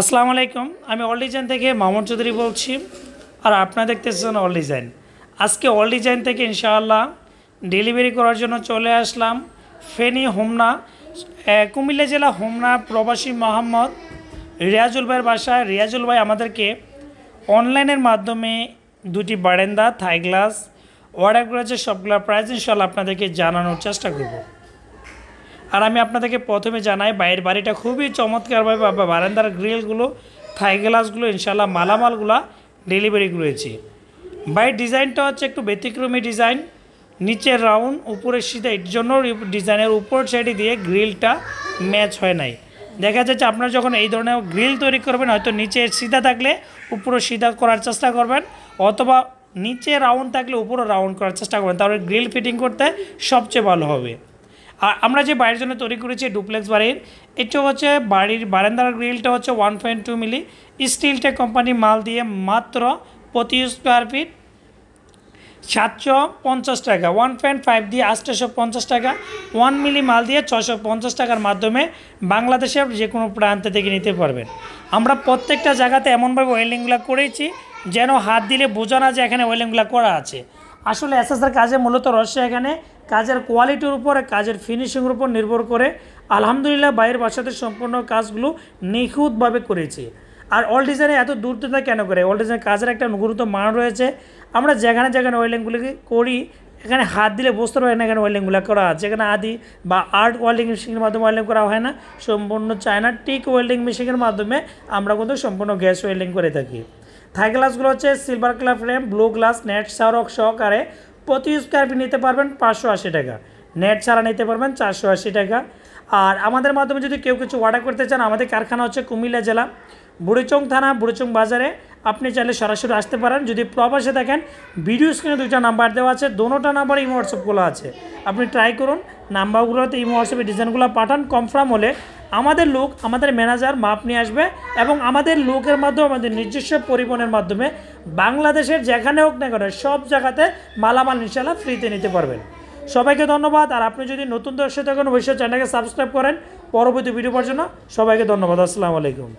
আসসালামু আলাইকুম। আমি অল ডিজাইন থেকে মামুন চৌধুরী বলছি, আর আপনারা দেখতেছেন অল ডিজাইন। আজকে অল ডিজাইন থেকে ইনশাআল্লাহ ডেলিভারি করার জন্য চলে আসলাম ফেনী হোমনা, কুমিল্লা জেলা হোমনা প্রবাসী মোহাম্মদ রিয়াজুল ভাইয়ের বাসায়। রিয়াজুল ভাই আমাদেরকে অনলাইনের মাধ্যমে দুটি বারান্দা থাই গ্লাস অর্ডার করেছে। সবগুলোর প্রাইস ইনশাআল্লাহ আপনাদেরকে জানানোর চেষ্টা করব। আর আমি আপনাদেরকে প্রথমে জানাই বাইরের বাড়িটা খুবই চমৎকারভাবে বারান্দার গ্রিলগুলো থাই গ্লাসগুলো ইনশাআল্লাহ মালামালগুলো ডেলিভারি করেছি। বাইরের ডিজাইনটা হচ্ছে একটু ব্যতিক্রমী ডিজাইন, নিচের রাউন্ড উপরে সিধা, এর জন্য ডিজাইনের উপর সাইডে দিয়ে গ্রিলটা ম্যাচ হয় নাই। দেখা যাচ্ছে আপনারা যখন এই ধরনের গ্রিল তৈরি করবেন, হয়তো নিচে সিধা থাকলে উপরে সিধা করার চেষ্টা করবেন, অথবা নিচে রাউন্ড থাকলে উপরে রাউন্ড করার চেষ্টা করবেন, তাহলে গ্রিল ফিটিং করতে সবচেয়ে ভালো হবে। আর আমরা যে বাড়ির জন্য তৈরি করেছি ডুপ্লেক্স বাড়ির, এটা হচ্ছে বাড়ির বারান্দার গ্রিলটা হচ্ছে 1.2 মিলি স্টিলটেক কোম্পানি মাল দিয়ে মাত্র প্রতি স্কোয়ার ফিট 750 টাকা, 1.5 দিয়ে 850 টাকা, 1 মিলি মাল দিয়ে 650 টাকার মাধ্যমে বাংলাদেশের যে কোনো প্রান্ত থেকে নিতে পারবেন। আমরা প্রত্যেকটা জায়গাতে এমনভাবে ওয়েল্ডিংগুলো করেছি যেন হাত দিলে বোঝা না যে এখানে ওয়েল্ডিংগুলো করা আছে। আসলে এসএসআর কাজে মূলত রহস্য এখানে কাজের কোয়ালিটির উপর, কাজের ফিনিশিংয়ের উপর নির্ভর করে। আলহামদুলিল্লাহ বাইরের বাসাতে সম্পূর্ণ কাজগুলো নিখুঁতভাবে করেছি। আর অল ডিজাইনে এত দূরত্বতা কেন করে? অল ডিজাইনের কাজের একটা গুরুত্ব মান রয়েছে। আমরা যেখানে যেখানে ওয়েল্ডিংগুলোকে করি, এখানে হাত দিলে বুঝতে পারি না এখানে ওয়েল্ডিংগুলো করা আছে। এখানে আদি বা আর্ট ওয়েল্ডিং মেশিনের মাধ্যমে ওয়েল্ডিং করা হয় না, সম্পূর্ণ চায়না টিক ওয়েল্ডিং মেশিনের মাধ্যমে আমরা কিন্তু সম্পূর্ণ গ্যাস ওয়েল্ডিং করে থাকি। থাই গ্লাসগুলো হচ্ছে silver colour frame, blue glass, net সারক সহকারে প্রতি স্কোয়ার ফিট নিতে পারবেন 580 টাকা, নেট ছাড়া নিতে পারবেন 480 টাকা। আর আমাদের মাধ্যমে যদি কেউ কিছু অর্ডার করতে চান, আমাদের কারখানা হচ্ছে কুমিল্লা জেলা বুড়িচং থানা, বুড়িচং বাজারে। আপনি চাইলে সরাসরি আসতে পারেন। যদি প্রবাসে দেখেন, ভিডিও স্ক্রিনে 2টা নাম্বার দেওয়া আছে, দোনোটা নাম্বার ইমো হোয়াটসঅ্যাপগুলো আছে, আপনি ট্রাই করুন। নাম্বারগুলোতে ইমো হোয়াটসঅ্যাপে ডিজাইনগুলো পাঠান। কনফার্ম হলে আমাদের লোক, আমাদের ম্যানেজার মাপ নিয়ে আসবে, এবং আমাদের লোকের মাধ্যমে, আমাদের নিজস্ব পরিবহনের মাধ্যমে বাংলাদেশের যেখানে হোক না কেন সব জায়গাতে মালামাল ইনশাআল্লাহ ফ্রিতে নিতে পারবেন। সবাইকে ধন্যবাদ। আর আপনি যদি নতুন দর্শক থাকেন, অবশ্যই চ্যানেলকে সাবস্ক্রাইব করেন পরবর্তী ভিডিও পাওয়ার জন্য। সবাইকে ধন্যবাদ। আসসালামু আলাইকুম।